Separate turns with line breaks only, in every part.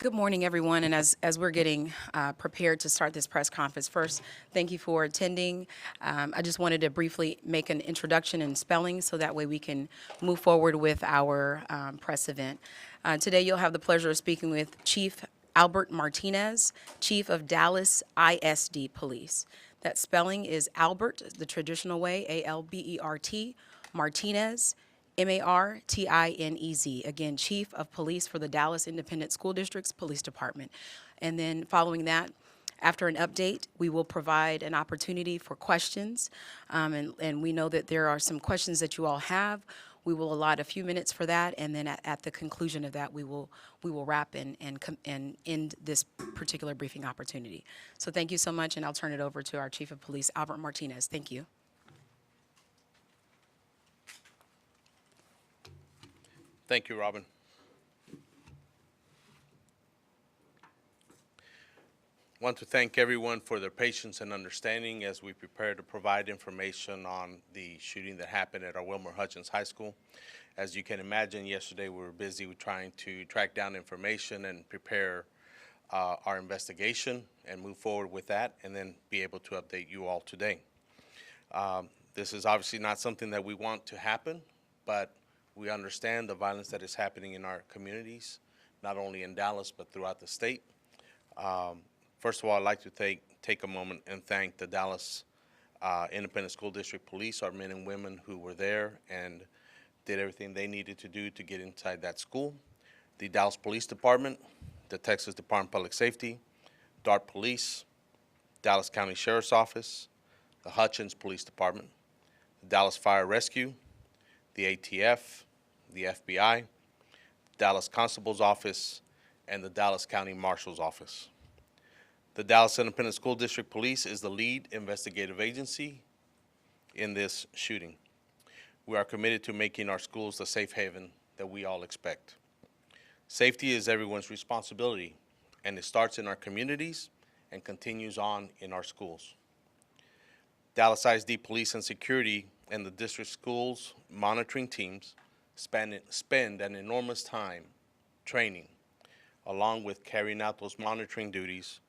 Good morning, everyone. And as we're getting prepared to start this press conference, first, thank you for attending. I just wanted to briefly make an introduction in spelling so that way we can move forward with our press event. Today, you'll have the pleasure of speaking with Chief Albert Martinez, Chief of Dallas ISD Police. That spelling is Albert, the traditional way, Albert, Martinez, Martinez. Again, Chief of Police for the Dallas Independent School District's Police Department. And then following that, after an update, we will provide an opportunity for questions. And we know that there are some questions that you all have. We will allot a few minutes for that, and then at the conclusion of that, we will wrap and end this particular briefing opportunity. So thank you so much, and I'll turn it over to our Chief of Police, Albert Martinez. Thank you.
Thank you, Robin. I want to thank everyone for their patience and understanding as we prepare to provide information on the shooting that happened at our Wilmer-Hutchins High School. As you can imagine, yesterday we were busy with trying to track down information and prepare our investigation and move forward with that, and then be able to update you all today. This is obviously not something that we want to happen, but we understand the violence that is happening in our communities, not only in Dallas, but throughout the state. First of all, I'd like to take a moment and thank the Dallas Independent School District Police, our men and women who were there and did everything they needed to do to get inside that school. The Dallas Police Department, the Texas Department of Public Safety, DART Police, Dallas County Sheriff's Office, the Hutchins Police Department, the Dallas Fire Rescue, the ATF, the FBI, Dallas Constable's Office, and the Dallas County Marshal's Office. The Dallas Independent School District Police is the lead investigative agency in this shooting. We are committed to making our schools the safe haven that we all expect. Safety is everyone's responsibility, and it starts in our communities and continues on in our schools. Dallas ISD Police and Security and the district schools monitoring teams spend an enormous time training, along with carrying out those monitoring duties,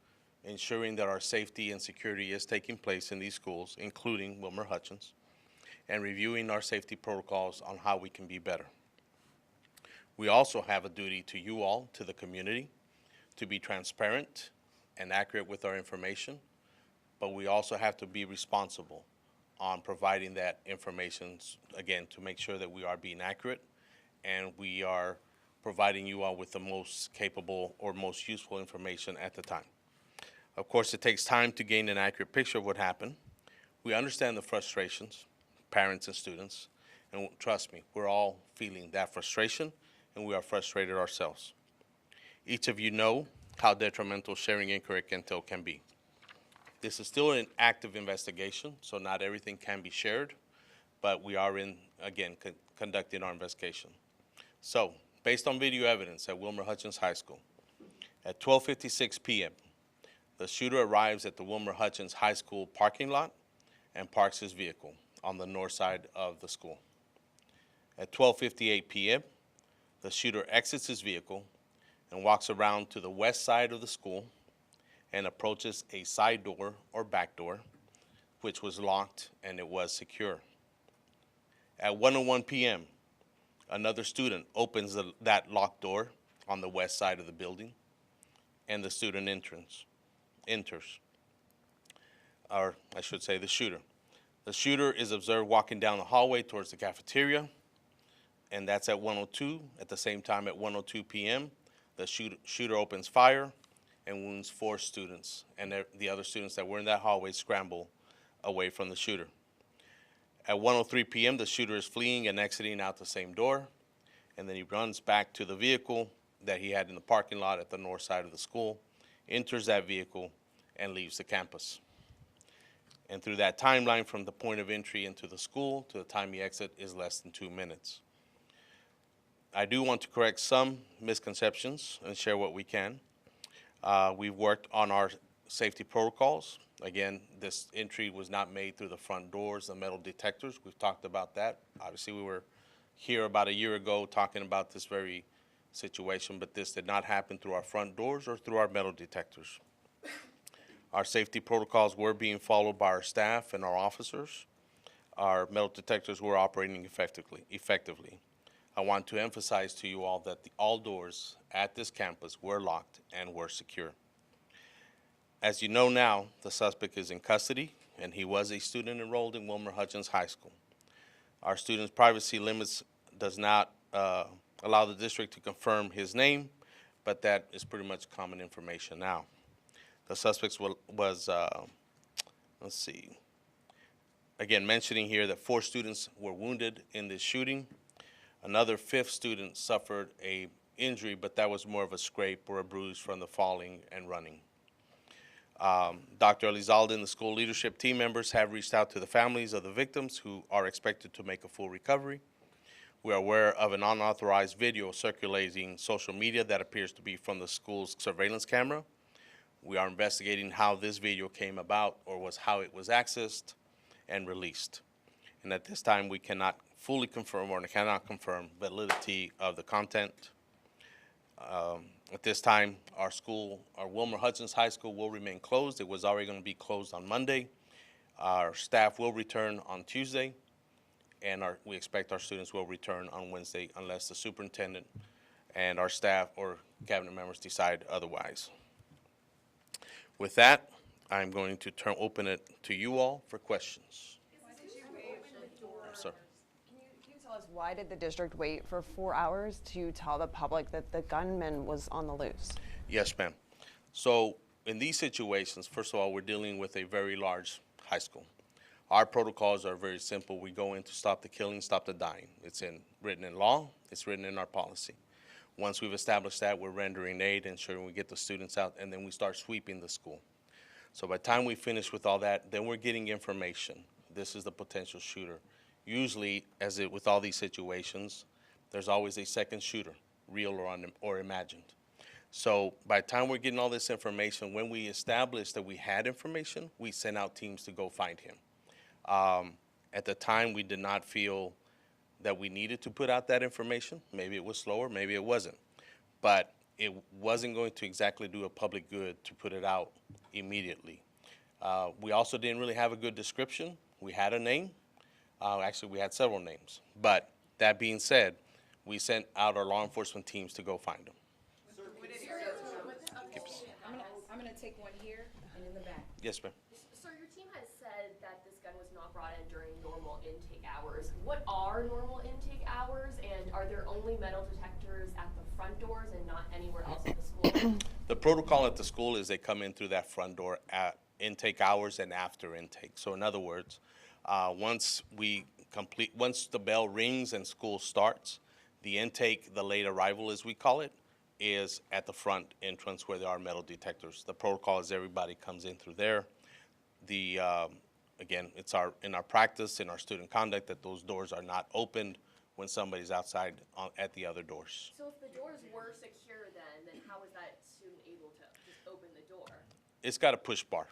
ensuring that our safety and security is taking place in these schools, including Wilmer-Hutchins, and reviewing our safety protocols on how we can be better. We also have a duty to you all, to the community, to be transparent and accurate with our information, but we also have to be responsible on providing that information, again, to make sure that we are being accurate and we are providing you all with the most capable or most useful information at the time. Of course, it takes time to gain an accurate picture of what happened. We understand the frustrations, parents and students, and trust me, we're all feeling that frustration, and we are frustrated ourselves. Each of you know how detrimental sharing incorrect intel can be. This is still an active investigation, so not everything can be shared, but we are conducting our investigation. So, based on video evidence at Wilmer-Hutchins High School, at 12:56 p.m., the shooter arrives at the Wilmer-Hutchins High School parking lot and parks his vehicle on the north side of the school. At 12:58 p.m., the shooter exits his vehicle and walks around to the west side of the school and approaches a side door or back door, which was locked and it was secure. At 1:01 p.m., another student opens that locked door on the west side of the building, and the student enters. Or I should say the shooter. The shooter is observed walking down the hallway towards the cafeteria, and that's at 1:02. At the same time, at 1:02 p.m., the shooter opens fire and wounds 4 students, and the other students that were in that hallway scramble away from the shooter. At 1:03 p.m., the shooter is fleeing and exiting out the same door, and then he runs back to the vehicle that he had in the parking lot at the north side of the school, enters that vehicle, and leaves the campus. And through that timeline from the point of entry into the school to the time he exits is less than 2 minutes. I do want to correct some misconceptions and share what we can. We've worked on our safety protocols. Again, this entry was not made through the front doors, the metal detectors. We've talked about that. Obviously, we were here about a year ago talking about this very situation, but this did not happen through our front doors or through our metal detectors. Our safety protocols were being followed by our staff and our officers. Our metal detectors were operating effectively. I want to emphasize to you all that all doors at this campus were locked and were secure. As you know now, the suspect is in custody, and he was a student enrolled in Wilmer-Hutchins High School. Our students' privacy limits does not allow the district to confirm his name, but that is pretty much common information now. The suspect was let's see, again, mentioning here that 4 students were wounded in this shooting. Another 5th student suffered a injury, but that was more of a scrape or a bruise from the falling and running. Dr. Elizalde and the school leadership team members have reached out to the families of the victims who are expected to make a full recovery. We are aware of an unauthorized video circulating social media that appears to be from the school's surveillance camera. We are investigating how this video came about or how it was accessed and released. And at this time, we cannot fully confirm or cannot confirm validity of the content. At this time, our Wilmer-Hutchins High School will remain closed. It was already going to be closed on Monday. Our staff will return on Tuesday, and we expect our students will return on Wednesday unless the superintendent and our staff or cabinet members decide otherwise. With that, I'm going to open it to you all for questions. Sir.
Can you tell us why did the district wait for 4 hours to tell the public that the gunman was on the loose?
Yes, ma'am. So in these situations, first of all, we're dealing with a very large high school. Our protocols are very simple. We go in to stop the killing, stop the dying. It's written in law. It's written in our policy. Once we've established that, we're rendering aid, ensuring we get the students out, and then we start sweeping the school. So by the time we finish with all that, then we're getting information. This is the potential shooter. Usually, with all these situations, there's always a second shooter, real or imagined. So by the time we're getting all this information, when we established that we had information, we sent out teams to go find him. At the time, we did not feel that we needed to put out that information. Maybe it was slower, maybe it wasn't. But it wasn't going to exactly do a public good to put it out immediately. We also didn't really have a good description. We had a name. Actually, we had several names. But that being said, we sent out our law enforcement teams to go find him.
I'm going to take one here and in the back.
Yes, ma'am.
Sir, your team has said that this gun was not brought in during normal intake hours. What are normal intake hours, and are there only metal detectors at the front doors and not anywhere else at the school?
The protocol at the school is they come in through that front door at intake hours and after intake. So in other words, once the bell rings and school starts, the intake, the late arrival as we call it, is at the front entrance where there are metal detectors. The protocol is everybody comes in through there. Again, it's in our practice, in our student conduct, that those doors are not opened when somebody's outside at the other doors.
So if the doors were secure then how was that student able to just open the door?
It's got a push bar,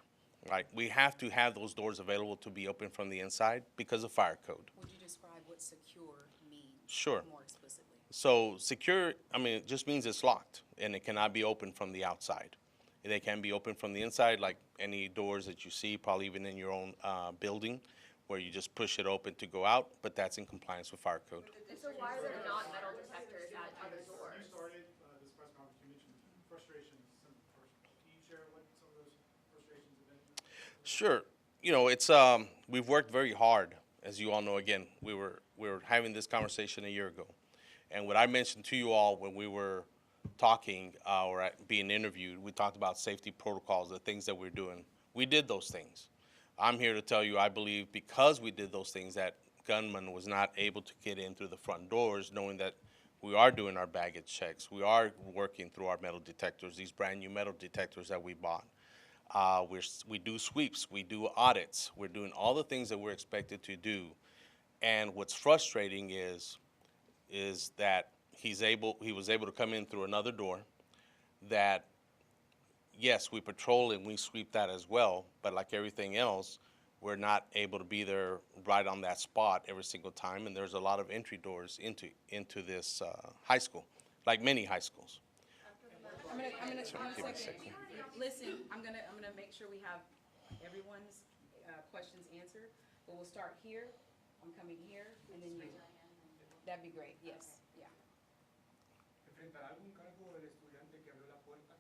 right? We have to have those doors available to be open from the inside because of fire code.
Would you describe what secure means
Sure.
more explicitly?
So secure, it just means it's locked and it cannot be opened from the outside. They can be opened from the inside, like any doors that you see, probably even in your own building, where you just push it open to go out, but that's in compliance with fire code.
So why are there not metal detectors at other doors?
You started this press conference, you mentioned frustrations. Can you share what some of those frustrations have been?
Sure. We've worked very hard, as you all know. Again, we were having this conversation a year ago. And what I mentioned to you all when we were talking or being interviewed, we talked about safety protocols, the things that we're doing. We did those things. I'm here to tell you, I believe because we did those things, that gunman was not able to get in through the front doors, knowing that we are doing our baggage checks. We are working through our metal detectors, these brand new metal detectors that we bought. We do sweeps, we do audits. We're doing all the things that we're expected to do. And what's frustrating is that he was able to come in through another door that, yes, we patrol and we sweep that as well, but like everything else, we're not able to be there right on that spot every single time, and there's a lot of entry doors into this high school. like many high schools.
I'm gonna,
Give me a second.
listen, I'm gonna make sure we have everyone's, questions answered, but we'll start here, I'm coming here, and then you. That'd be great, yes, yeah.
¿Enfrentará algún cargo el estudiante que abrió la puerta?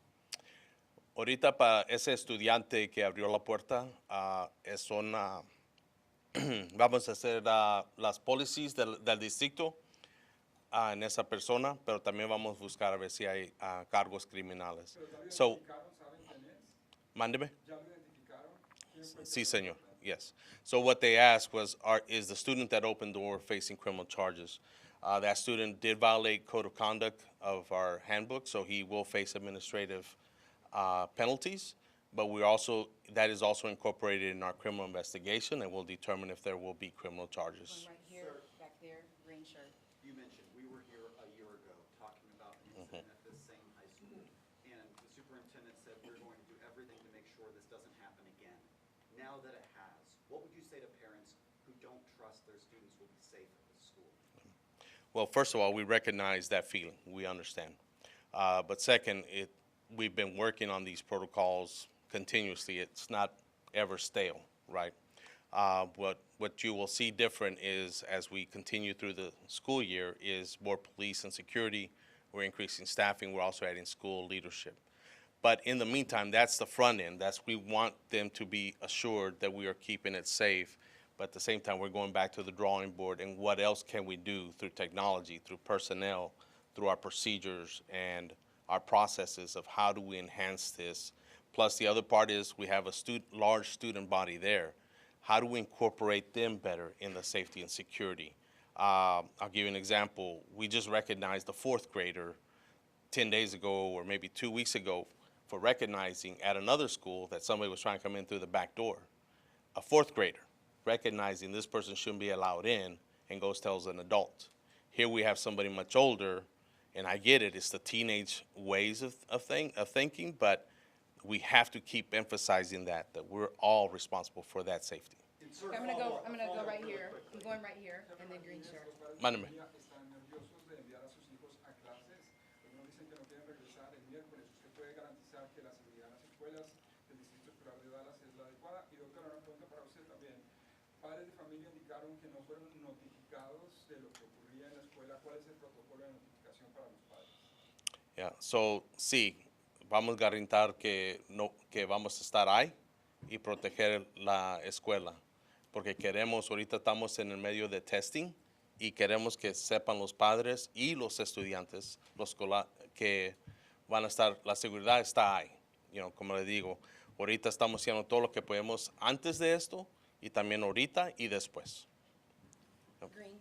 Ahorita para ese estudiante que abrió la puerta, vamos a hacer las policies del distrito en esa persona, pero también vamos a buscar a ver si hay cargos criminales.
¿Pero ya lo
So,
identificaron? ¿Saben quién es?
mándeme.
¿Ya lo identificaron? ¿Quién fue?
Sí, señor. Yes. So what they asked was, is the student that opened the door facing criminal charges? That student did violate code of conduct of our handbook, so he will face administrative penalties. But that is also incorporated in our criminal investigation, and we'll determine if there will be criminal charges.
One right here, back there, green shirt.
You mentioned we were here a year ago talking about an incident at this same high school, and the superintendent said we're going to do everything to make sure this doesn't happen again. Now that it has, what would you say to parents who don't trust their students will be safe at this school?
Well, first of all, we recognize that feeling. We understand. But second, we've been working on these protocols continuously. It's not ever stale, right? What you will see different is as we continue through the school year is more police and security. We're increasing staffing. We're also adding school leadership. But in the meantime, that's the front end. We want them to be assured that we are keeping it safe. But at the same time, we're going back to the drawing board and what else can we do through technology, through personnel, through our procedures and our processes of how do we enhance this. Plus, the other part is we have a large student body there. How do we incorporate them better in the safety and security? I'll give you an example. We just recognized a fourth grader 10 days ago or maybe 2 weeks ago for recognizing at another school that somebody was trying to come in through the back door. A fourth grader recognizing this person shouldn't be allowed in and goes tells an adult. Here we have somebody much older, and I get it, it's the teenage ways of thinking, but we have to keep emphasizing that we're all responsible for that safety.
Okay, I'm gonna go right here, I'm going right here, and then green shirt.
Mándeme.
Están nerviosos de enviar a sus hijos a clases. Algunos dicen que no quieren regresar el miércoles. ¿Usted puede garantizar que la seguridad en las escuelas del Distrito Escolar de Dallas es la adecuada? Y doctora, una pregunta para usted también. Padres de familia indicaron que no fueron notificados de lo que ocurría en la escuela. ¿Cuál es el protocolo de notificación para los padres?
Yeah, so sí, vamos a garantir que vamos a estar ahí y proteger la escuela. Porque ahorita estamos en el medio de testing y queremos que sepan los padres y los estudiantes que van a estar, la seguridad está ahí. Como le digo, ahorita estamos haciendo todo lo que podemos antes de esto y también ahorita y después.
Green.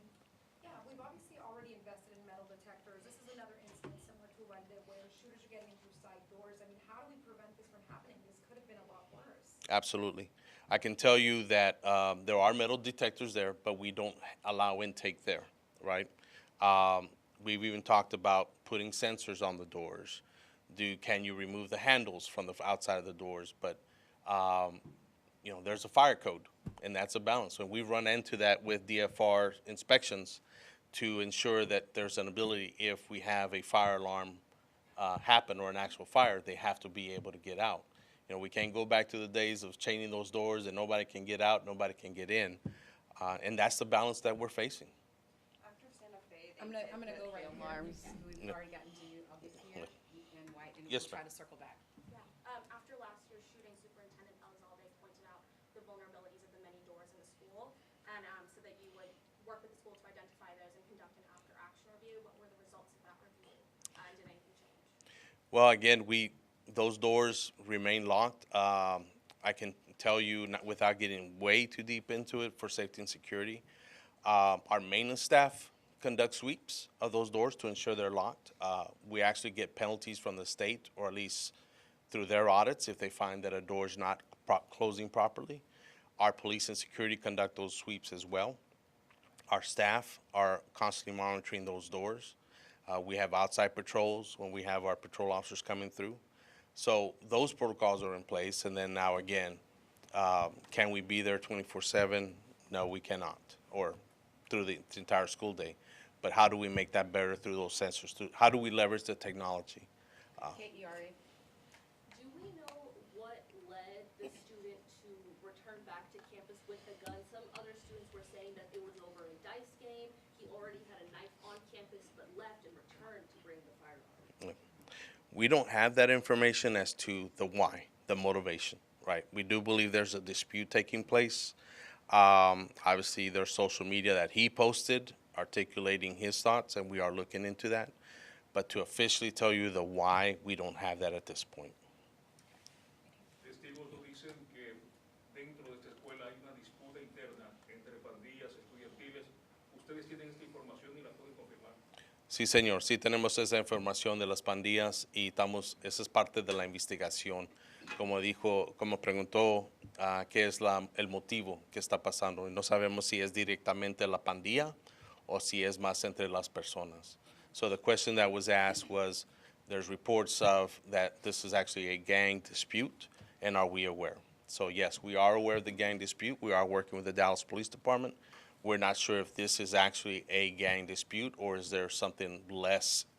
Yeah, we've obviously already invested in metal detectors. This is another incident similar to one where shooters are getting in through side doors. I mean, how do we prevent this from happening? This could have been a lot worse.
Absolutely. I can tell you that there are metal detectors there, but we don't allow intake there, right? We've even talked about putting sensors on the doors. Can you remove the handles from the outside of the doors? But, there's a fire code, and that's a balance. And we run into that with DFR inspections to ensure that there's an ability, if we have a fire alarm happen or an actual fire, they have to be able to get out. We can't go back to the days of chaining those doors and nobody can get out, nobody can get in. And that's the balance that we're facing.
After Santa Fe,
I'm gonna go right here.
alarms.
We've already gotten to you, I'll get here and white, and we'll
Yes,
try
ma'am.
to circle back.
Yeah, after last year's shooting, Superintendent Elizalde pointed out the vulnerabilities of the many doors in the school, and so that you would work with the school to identify those and conduct an after-action review. What were the results of that review? And did anything change?
Well, again, those doors remain locked. I can tell you, without getting way too deep into it for safety and security, our maintenance staff conduct sweeps of those doors to ensure they're locked. We actually get penalties from the state, or at least through their audits, if they find that a door is not closing properly. Our police and security conduct those sweeps as well. Our staff are constantly monitoring those doors. We have outside patrols when we have our patrol officers coming through. So those protocols are in place. And then now again, can we be there 24/7? No, we cannot, or through the entire school day. But how do we make that better through those sensors? How do we leverage the technology?
KERA.
Do we know what led the student to return back to campus with the gun? Some other students were saying that it was over a dice game. He already had a knife on campus but left and returned to bring the firearm.
We don't have that information as to the why, the motivation, right? We do believe there's a dispute taking place. Obviously, there's social media that he posted articulating his thoughts, and we are looking into that. But to officially tell you the why, we don't have that at this point.
Testigos nos dicen que dentro de esta escuela hay una disputa interna entre pandillas estudiantiles. ¿Ustedes tienen esta información y la pueden confirmar?
Sí, señor, sí tenemos esa información de las pandillas y esa es parte de la investigación. Como preguntó, qué es el motivo que está pasando. Y no sabemos si es directamente la pandilla o si es más entre las personas. So the question that was asked was, there's reports of that this is actually a gang dispute, and are we aware? So yes, we are aware of the gang dispute. We are working with the Dallas Police Department. We're not sure if this is actually a gang dispute or is there something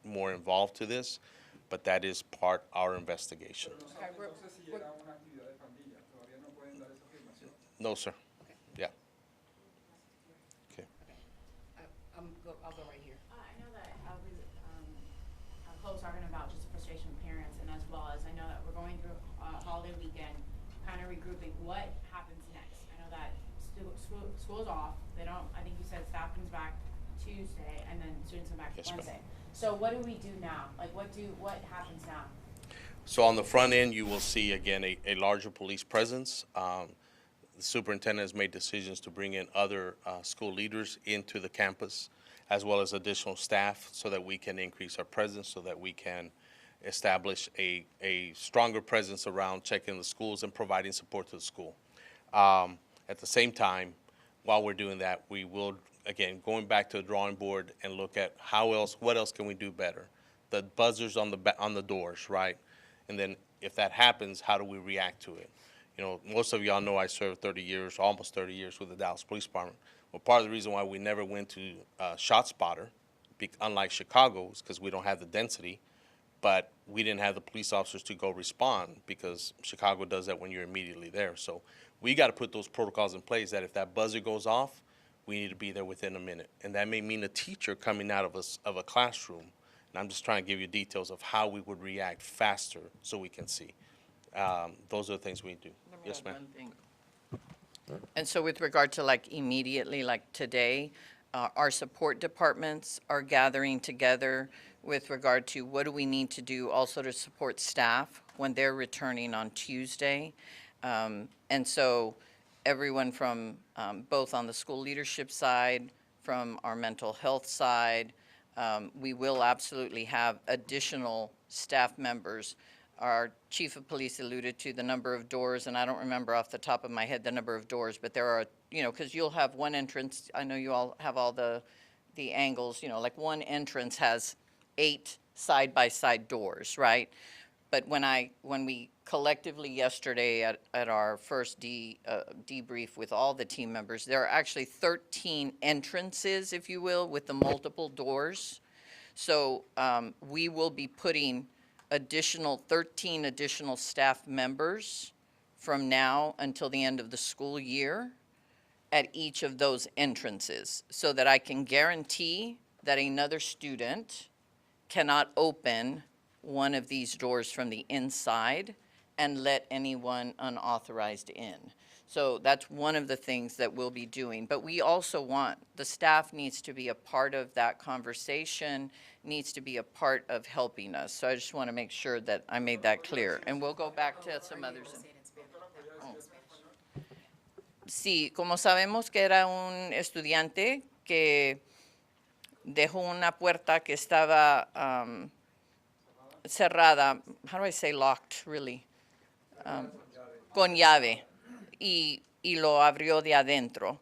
more involved to this, but that is part of our investigation.
No sé si era una actividad de pandilla. Todavía no pueden dar esa afirmación.
No, sir. Yeah. Okay.
I'll go right here.
I know that folks talking about just frustration of parents, and as well as I know that we're going through a holiday weekend, kind of regrouping. What happens next? I know that school's off. They don't. I think you said staff comes back Tuesday, and then students come back
Yes, ma'am.
Wednesday. So what do we do now? Like what happens now?
So on the front end, you will see, again, a larger police presence. The superintendent has made decisions to bring in other school leaders into the campus, as well as additional staff, so that we can increase our presence, so that we can establish a stronger presence around checking the schools and providing support to the school. At the same time, while we're doing that, we will, again, going back to the drawing board and look at what else can we do better? The buzzers on the doors, right? And then if that happens, how do we react to it? You know, most of y'all know I served 30 years, almost 30 years with the Dallas Police Department. Well, part of the reason why we never went to ShotSpotter, unlike Chicago, is because we don't have the density, but we didn't have the police officers to go respond because Chicago does that when you're immediately there. So we got to put those protocols in place that if that buzzer goes off, we need to be there within a minute. And that may mean a teacher coming out of a classroom. And I'm just trying to give you details of how we would react faster so we can see. Those are the things we do. Yes, ma'am.
One thing. And so with regard to like immediately, like today, our support departments are gathering together with regard to what do we need to do also to support staff when they're returning on Tuesday. And so everyone from both on the school leadership side, from our mental health side, we will absolutely have additional staff members. Our chief of police alluded to the number of doors, and I don't remember off the top of my head the number of doors, but there are, you know, because you'll have one entrance. I know you all have all the angles, you know, like one entrance has 8 side-by-side doors, right? But when we collectively yesterday at our first debrief with all the team members, there are actually 13 entrances, if you will, with the multiple doors. So we will be putting 13 additional staff members from now until the end of the school year at each of those entrances, so that I can guarantee that another student cannot open one of these doors from the inside and let anyone unauthorized in. So that's one of the things that we'll be doing. But we also want, the staff needs to be a part of that conversation, needs to be a part of helping us. So I just want to make sure that I made that clear. And we'll go back to some others. Sí, como sabemos que era un estudiante que dejó una puerta que estaba cerrada, how do I say locked, really? Con llave, y lo abrió de adentro.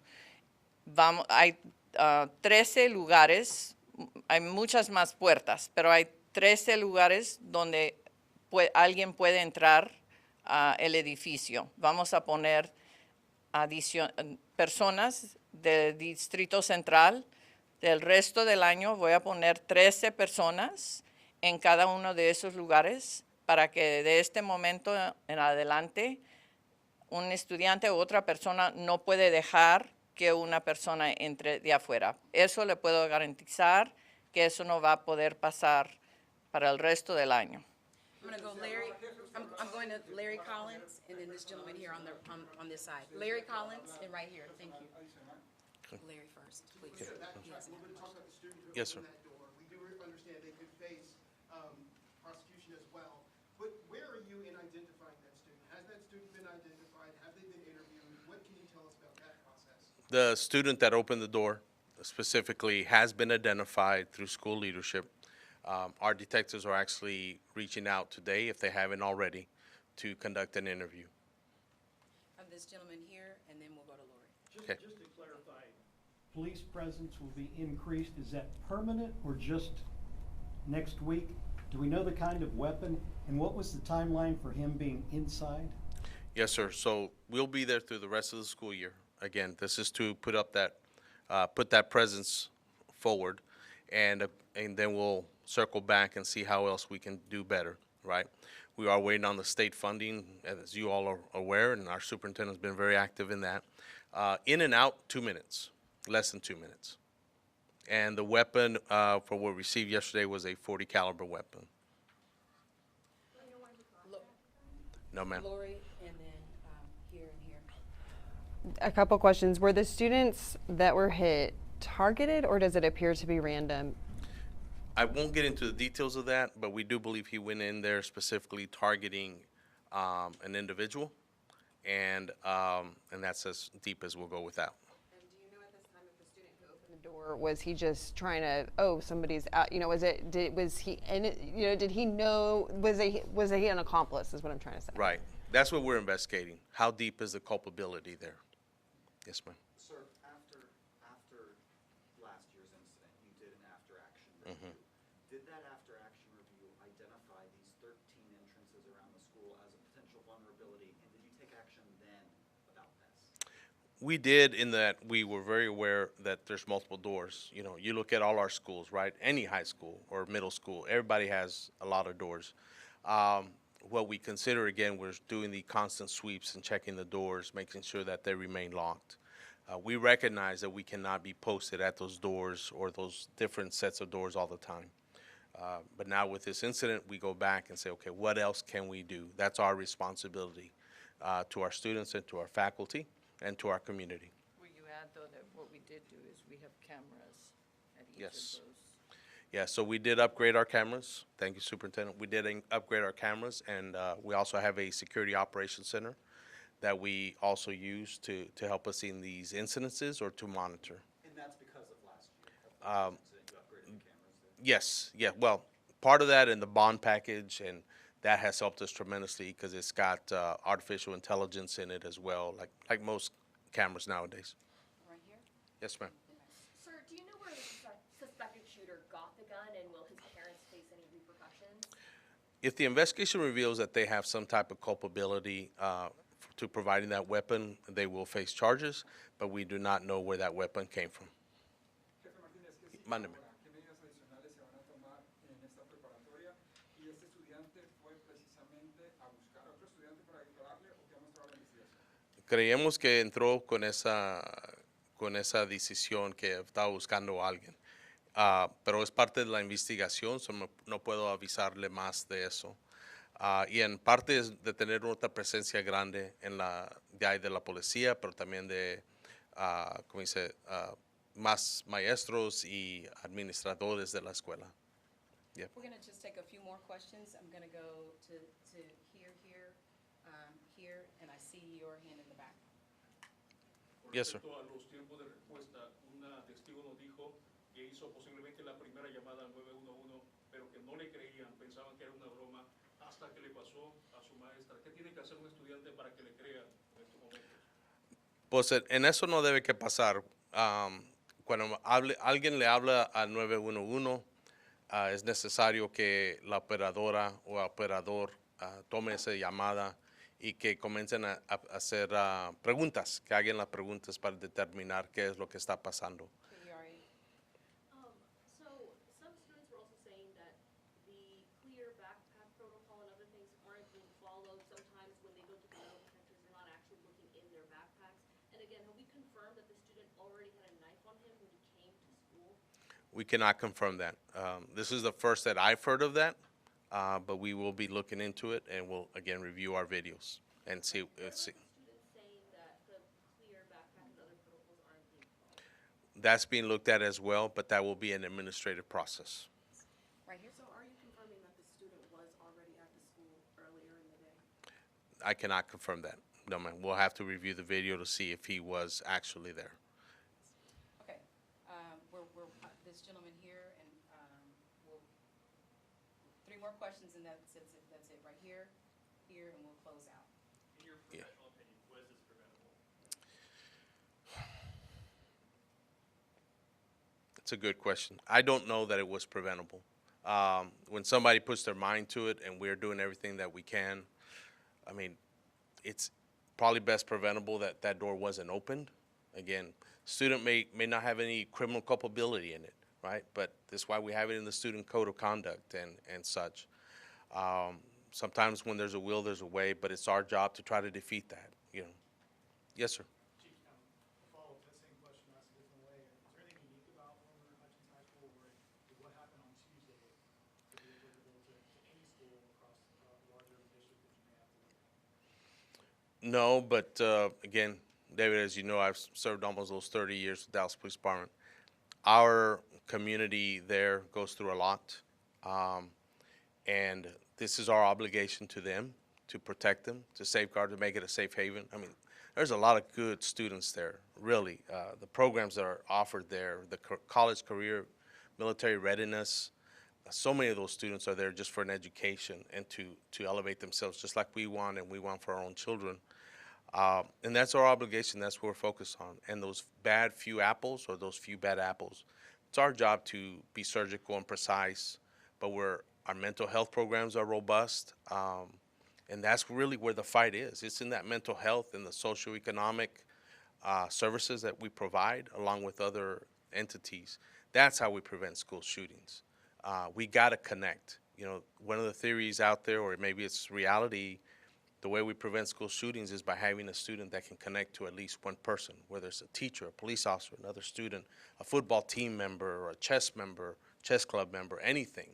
Hay 13 lugares, hay muchas más puertas, pero hay 13 lugares donde alguien puede entrar al edificio. Vamos a poner personas del Distrito Central Del resto del año voy a poner 13 personas en cada uno de esos lugares para que de este momento en adelante un estudiante u otra persona no puede dejar que una persona entre de afuera. Eso le puedo garantizar que eso no va a poder pasar para el resto del año.
I'm gonna go Larry, I'm going to Larry Collins, and then this gentleman here on this side. Larry Collins, and right here, thank you. Larry first, please. He has an-
Yes, sir.
That door. We do understand they could face prosecution as well. But where are you in identifying that student? Has that student been identified? Have they been interviewed? What can you tell us about that process?
The student that opened the door specifically has been identified through school leadership. Our detectives are actually reaching out today, if they haven't already, to conduct an interview.
Of this gentleman here, and then we'll go to Lori.
Okay.
Just to clarify, police presence will be increased. Is that permanent or just next week? Do we know the kind of weapon? And what was the timeline for him being inside?
Yes, sir. So we'll be there through the rest of the school year. Again, this is to put that presence forward, and then we'll circle back and see how else we can do better, right? We are waiting on the state funding, as you all are aware, and our superintendent's been very active in that. In and out, 2 minutes, less than 2 minutes. And the weapon for what we received yesterday was a .40 caliber weapon. No, ma'am.
Lori, and then here and here.
A couple questions. Were the students that were hit targeted, or does it appear to be random?
I won't get into the details of that, but we do believe he went in there specifically targeting an individual, and that's as deep as we'll go with that.
And do you know at this time if the student who opened the door, was he just trying to, oh, somebody's out, was he, and did he know, was he an accomplice is what I'm trying to say.
Right. That's what we're investigating. How deep is the culpability there? Yes, ma'am.
Sir, after last year's incident, you did an after-action review. Did that after-action review identify these 13 entrances around the school as a potential vulnerability, and did you take action then about this?
We did, in that we were very aware that there's multiple doors. You know, you look at all our schools, right? Any high school or middle school, everybody has a lot of doors. What we consider, again, was doing the constant sweeps and checking the doors, making sure that they remain locked. We recognize that we cannot be posted at those doors or those different sets of doors all the time. But now with this incident, we go back and say, okay, what else can we do? That's our responsibility to our students and to our faculty and to our community.
Will you add, though, that what we did do is we have cameras at each
Yes.
of those?
Yeah, so we did upgrade our cameras. Thank you, Superintendent. We did upgrade our cameras, and we also have a security operations center that we also use to help us in these incidences or to monitor.
And that's because of last year, of the last incident, you upgraded the cameras there?
Yes, yeah, well, part of that in the bond package, and that has helped us tremendously because it's got artificial intelligence in it as well, like most cameras nowadays.
Right here?
Yes, ma'am.
Sir, do you know where the suspected shooter got the gun, and will his parents face any repercussions?
If the investigation reveals that they have some type of culpability to providing that weapon, they will face charges, but we do not know where that weapon came from.
Jefe Martínez, ¿qué sigue
Mándeme.
ahora? ¿Qué medidas adicionales se van a tomar en esta preparatoria? ¿Y este estudiante fue precisamente a buscar a otro estudiante para dispararle o qué ha mostrado la investigación?
Creemos que entró con esa decisión que estaba buscando a alguien. Pero es parte de la investigación, so no puedo avisarle más de eso. Y en parte es de tener otra presencia grande de la policía, pero también de, como dice, más maestros y administradores de la escuela. Yep.
We're gonna just take a few more questions. I'm gonna go to here, and I see your hand in the back.
Yes, sir.
Respecto a los tiempos de respuesta, una testigo nos dijo que hizo posiblemente la primera llamada al 911, pero que no le creían, pensaban que era una broma, hasta que le pasó a su maestra. ¿Qué tiene que hacer un estudiante para que le crea en estos momentos?
Pues en eso no debe que pasar. Cuando alguien le habla al 911, es necesario que la operadora o operador tome esa llamada y que comiencen a hacer preguntas, que hagan las preguntas para determinar qué es lo que está pasando.
confirm that the student already had a knife on him when he came to school?
We cannot confirm that. This is the first that I've heard of that, but we will be looking into it, and we'll, again, review our videos and see.
What about the student saying that the clear backpack and other protocols aren't being followed?
That's being looked at as well, but that will be an administrative process.
Right here.
So are you confirming that the student was already at the school earlier in the day?
I cannot confirm that. No, ma'am. We'll have to review the video to see if he was actually there.
Okay, this gentleman here, and, we'll, 3 more questions, and that's it, right here, and we'll close out.
In your
Yeah.
professional opinion, was this preventable?
It's a good question. I don't know that it was preventable. When somebody puts their mind to it and we're doing everything that we can, I mean, it's probably best preventable that that door wasn't opened. Again, student may not have any criminal culpability in it, right? But that's why we have it in the student code of conduct and such. Sometimes when there's a will, there's a way, but it's our job to try to defeat that, you know. Yes, sir.
Chief, follow up that same question asked a different way. Is there anything unique about Wilmer-Hutchins High School or what happened on Tuesday to be applicable to any school across a larger district that you may have to look at?
No, but again, David, as you know, I've served almost those 30 years with Dallas Police Department. Our community there goes through a lot, and this is our obligation to them, to protect them, to safeguard, to make it a safe haven. I mean, there's a lot of good students there, really. The programs that are offered there, the college career, military readiness, so many of those students are there just for an education and to elevate themselves, just like we want, and we want for our own children. And that's our obligation. That's what we're focused on. And those bad few apples, or those few bad apples, it's our job to be surgical and precise, but our mental health programs are robust. And that's really where the fight is. It's in that mental health and the socioeconomic services that we provide, along with other entities. That's how we prevent school shootings. We got to connect. You know, one of the theories out there, or maybe it's reality, the way we prevent school shootings is by having a student that can connect to at least one person, whether it's a teacher, a police officer, another student, a football team member, or a chess club member, anything,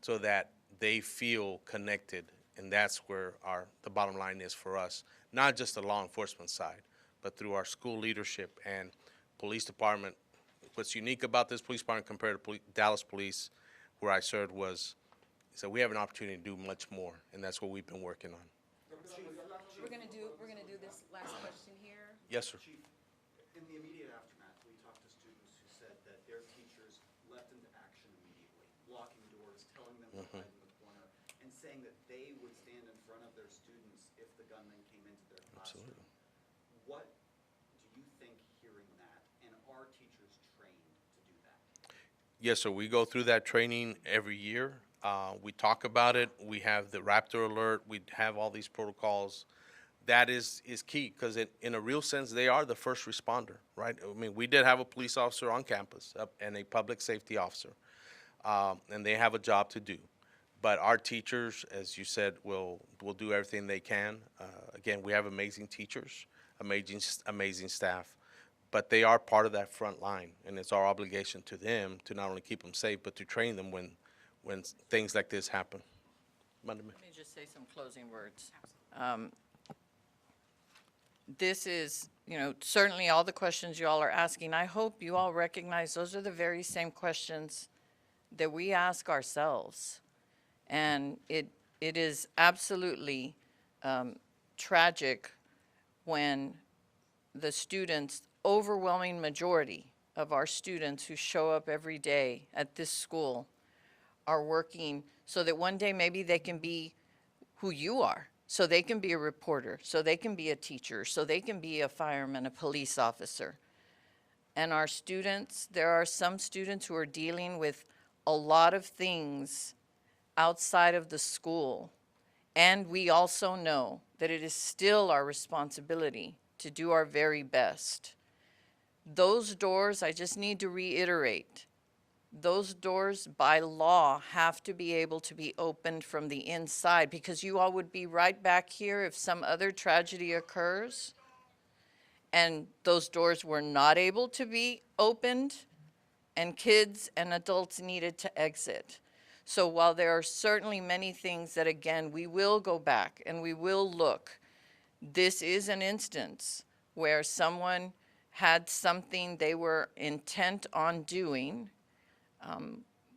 so that they feel connected. And that's where the bottom line is for us, not just the law enforcement side, but through our school leadership and police department. What's unique about this police department compared to Dallas Police, where I served, is that we have an opportunity to do much more, and that's what we've been working on.
We're gonna do this last question here.
Yes, sir.
Chief, in the immediate aftermath, we talked to students who said that their teachers leapt into action immediately, locking doors, telling them to hide in the corner, and saying that they would stand in front of their students if the gunman came into their classroom.
Absolutely.
What do you think hearing that, and are teachers trained to do that?
Yes, sir. We go through that training every year. We talk about it. We have the Raptor alert. We have all these protocols. That is key, because in a real sense, they are the first responder, right? I mean, we did have a police officer on campus and a public safety officer, and they have a job to do. But our teachers, as you said, will do everything they can. Again, we have amazing teachers, amazing staff, but they are part of that front line, and it's our obligation to them to not only keep them safe, but to train them when things like this happen.
Let me just say some closing words. This is, certainly all the questions you all are asking. I hope you all recognize those are the very same questions that we ask ourselves. And it is absolutely tragic when the students, overwhelming majority of our students who show up every day at this school, are working so that one day maybe they can be who you are. So they can be a reporter, so they can be a teacher, so they can be a fireman, a police officer. And our students, there are some students who are dealing with a lot of things outside of the school. And we also know that it is still our responsibility to do our very best. Those doors, I just need to reiterate, those doors by law have to be able to be opened from the inside, because you all would be right back here if some other tragedy occurs. and those doors were not able to be opened, and kids and adults needed to exit. So while there are certainly many things that, again, we will go back and we will look, this is an instance where someone had something they were intent on doing.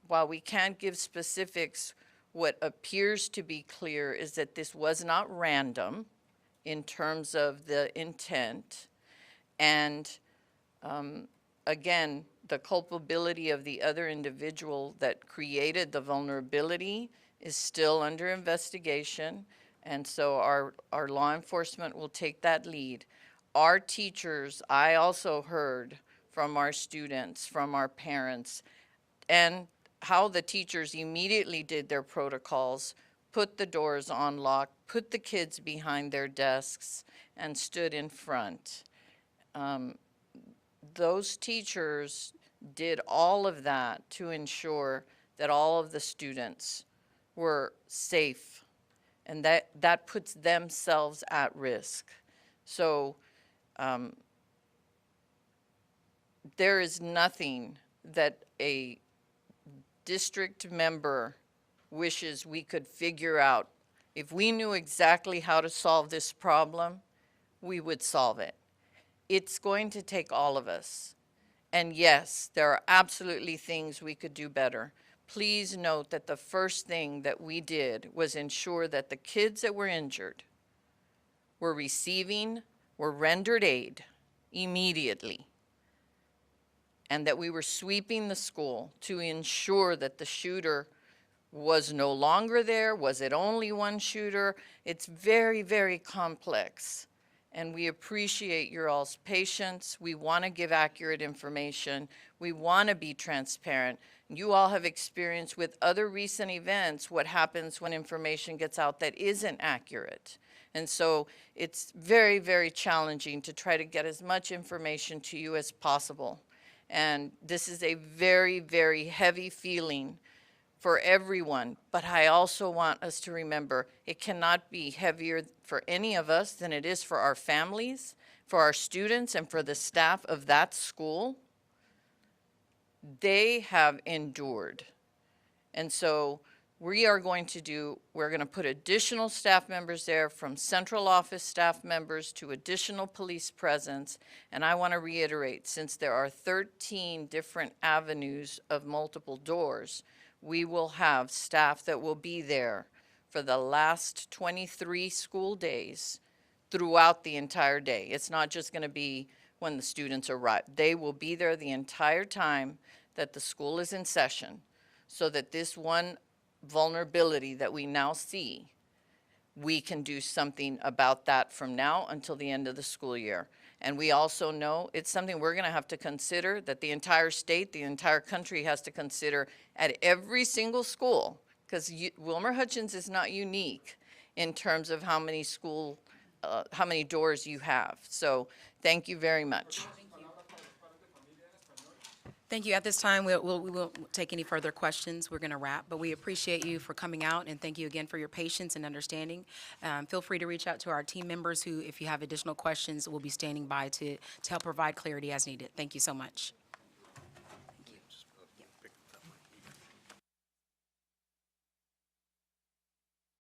While we can't give specifics, what appears to be clear is that this was not random in terms of the intent. And again, the culpability of the other individual that created the vulnerability is still under investigation. And so our law enforcement will take that lead. Our teachers, I also heard from our students, from our parents, and how the teachers immediately did their protocols, put the doors on lock, put the kids behind their desks, and stood in front. Those teachers did all of that to ensure that all of the students were safe, and that puts themselves at risk. So there is nothing that a district member wishes we could figure out. If we knew exactly how to solve this problem, we would solve it. It's going to take all of us. And yes, there are absolutely things we could do better. Please note that the first thing that we did was ensure that the kids that were injured were rendered aid immediately, and that we were sweeping the school to ensure that the shooter was no longer there. Was it only one shooter? It's very, very complex. And we appreciate your all's patience. We want to give accurate information. We want to be transparent. You all have experienced with other recent events what happens when information gets out that isn't accurate. And so it's very, very challenging to try to get as much information to you as possible. And this is a very, very heavy feeling for everyone, but I also want us to remember it cannot be heavier for any of us than it is for our families, for our students, and for the staff of that school. They have endured. And so we're going to put additional staff members there, from central office staff members to additional police presence. And I want to reiterate, since there are 13 different avenues of multiple doors, we will have staff that will be there for the last 23 school days throughout the entire day. It's not just going to be when the students arrive. They will be there the entire time that the school is in session, so that this one vulnerability that we now see, we can do something about that from now until the end of the school year. And we also know it's something we're going to have to consider, that the entire state, the entire country has to consider at every single school, because Wilmer-Hutchins is not unique in terms of how many doors you have. So thank you very much.
Thank you. At this time, we won't take any further questions. We're going to wrap, but we appreciate you for coming out, and thank you again for your patience and understanding. Feel free to reach out to our team members who, if you have additional questions, will be standing by to help provide clarity as needed. Thank you so much.